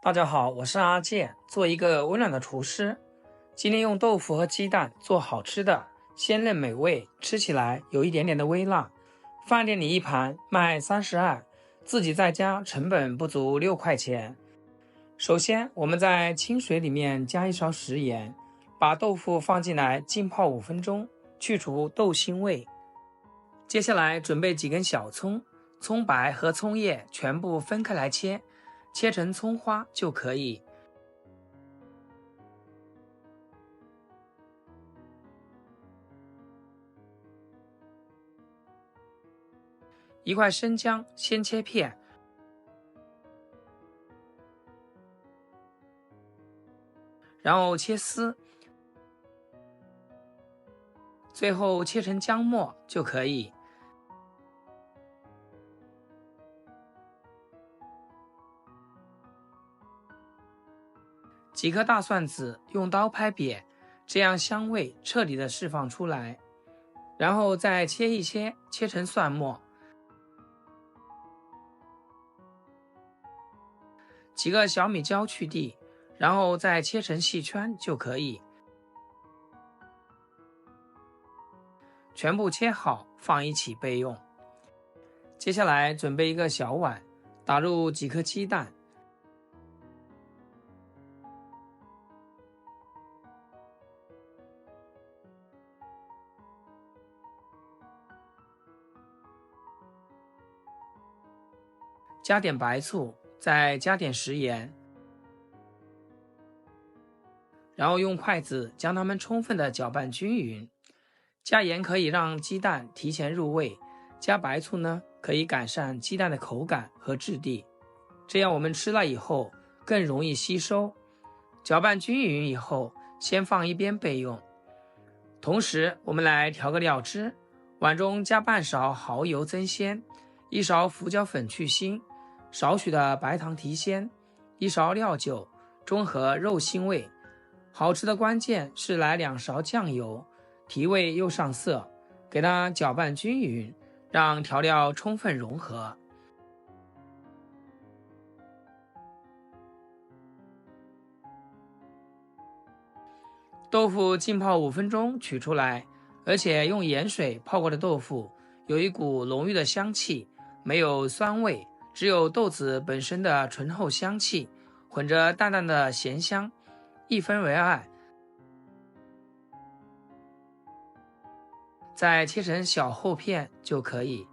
大家好，我是阿健，做一个温暖的厨师。今天用豆腐和鸡蛋做好吃的，鲜嫩美味，吃起来有一点点的微辣。饭店里一盘卖32，自己在家成本不足6块钱。首先，我们在清水里面加一勺食盐，把豆腐放进来浸泡5分钟，去除豆腥味。接下来准备几根小葱，葱白和葱叶全部分开来切成葱花就可以。一块生姜先切片，然后切丝，最后切成姜末就可以。几颗大蒜子用刀拍扁，这样香味彻底的释放出来。然后再切一切，切成蒜末。几个小米椒去蒂，然后再切成细圈就可以。全部切好，放一起备用。接下来准备一个小碗，打入几颗鸡蛋，加点白醋，再加点食盐，然后用筷子将它们充分的搅拌均匀。加盐可以让鸡蛋提前入味，加白醋呢可以改善鸡蛋的口感和质地，这样我们吃了以后更容易吸收。搅拌均匀以后，先放一边备用。同时我们来调个料汁，碗中加半勺蚝油增鲜，1勺胡椒粉去腥，少许的白糖提鲜，1勺料酒中和肉腥味。好吃的关键是来2勺酱油，提味又上色，给它搅拌均匀，让调料充分融合。豆腐浸泡5分钟取出来，而且用盐水泡过的豆腐有一股浓郁的香气，没有酸味，只有豆子本身的醇厚香气，混着淡淡的咸香，一分为二。再切成小厚片就可以。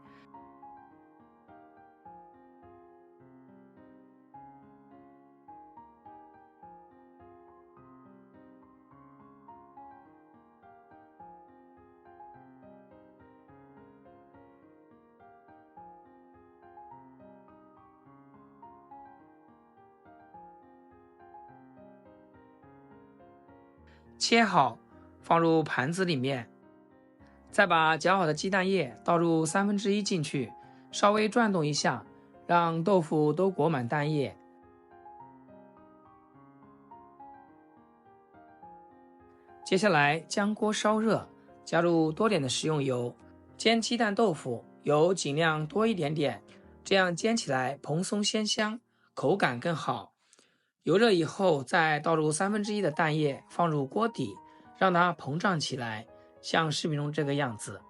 切好，放入盘子里面，再把搅好的鸡蛋液倒入1/3进去，稍微转动一下，让豆腐都裹满蛋液。接下来将锅烧热，加入多点的食用油，煎鸡蛋豆腐油尽量多一点点，这样煎起来蓬松鲜香，口感更好。油热以后，再倒入1/3的蛋液放入锅底，让它膨胀起来，像视频中这个样子。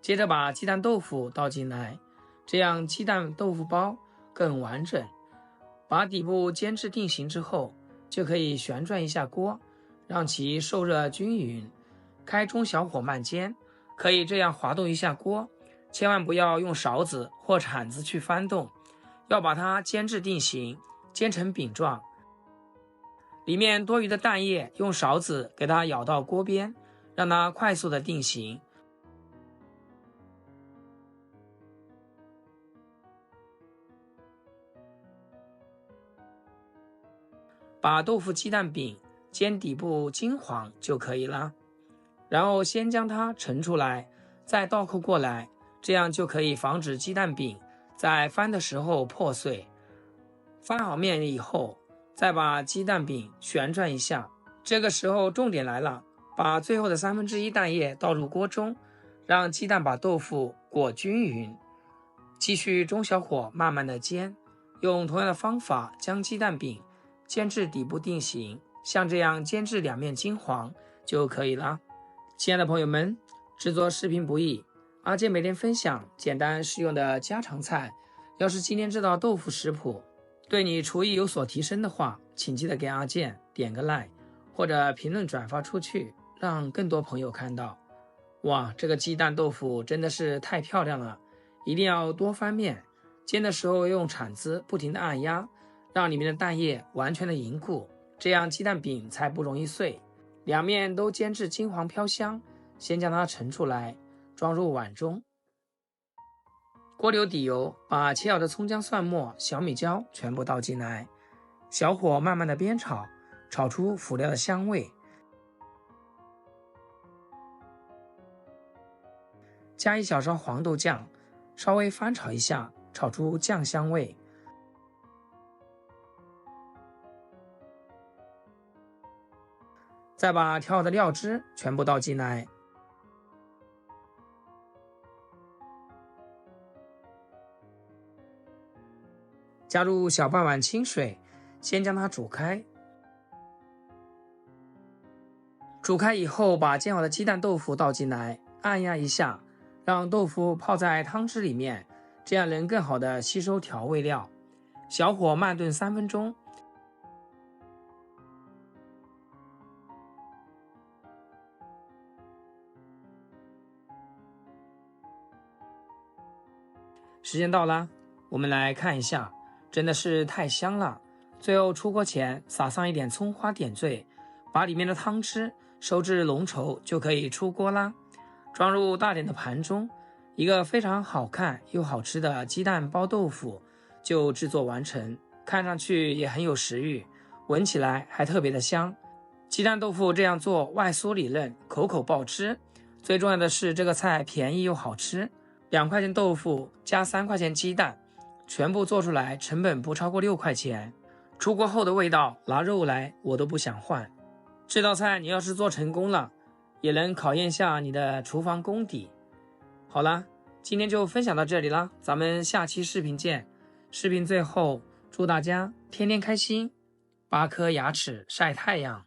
接着把鸡蛋豆腐倒进来，这样鸡蛋豆腐包更完整。把底部煎至定型之后，就可以旋转一下锅，让其受热均匀。开中小火慢煎，可以这样滑动一下锅，千万不要用勺子或铲子去翻动，要把它煎至定型，煎成饼状。里面多余的蛋液用勺子给它舀到锅边，让它快速的定型。把豆腐鸡蛋饼煎底部金黄就可以了。然后先将它盛出来，再倒扣过来，这样就可以防止鸡蛋饼在翻的时候破碎。翻好面以后，再把鸡蛋饼旋转一下，这个时候重点来了，把最后的1/3蛋液倒入锅中，让鸡蛋把豆腐裹均匀。继续中小火慢慢的煎，用同样的方法将鸡蛋饼煎至底部定型，像这样煎至两面金黄就可以了。亲爱的朋友们，制作视频不易，阿健每天分享简单实用的家常菜。要是今天这道豆腐食谱对你厨艺有所提升的话，请记得给阿健点个 like 或者评论转发出去，让更多朋友看到。哇，这个鸡蛋豆腐真的是太漂亮了，一定要多翻面，煎的时候用铲子不停地按压，让里面的蛋液完全的凝固，这样鸡蛋饼才不容易碎。两面都煎至金黄飘香，先将它盛出来，装入碗中。锅留底油，把切好的葱姜蒜末、小米椒全部倒进来，小火慢慢的煸炒，炒出辅料的香味。加一小勺黄豆酱，稍微翻炒一下，炒出酱香味。再把调好的料汁全部倒进来，加入小半碗清水，先将它煮开。煮开以后，把煎好的鸡蛋豆腐倒进来，按压一下，让豆腐泡在汤汁里面，这样能更好的吸收调味料。小火慢炖3分钟。时间到了，我们来看一下，真的是太香了。最后出锅前撒上一点葱花点缀，把里面的汤汁收至浓稠就可以出锅啦。装入大点的盘中，一个非常好看又好吃的鸡蛋包豆腐就制作完成，看上去也很有食欲，闻起来还特别的香。鸡蛋豆腐这样做外酥里嫩，口口爆汁。最重要的是这个菜便宜又好吃，2块钱豆腐加3块钱鸡蛋，全部做出来成本不超过6块钱。出锅后的味道，拿肉来我都不想换。这道菜你要是做成功了，也能考验下你的厨房功底。好了，今天就分享到这里了，咱们下期视频见。视频最后，祝大家天天开心，8颗牙齿晒太阳。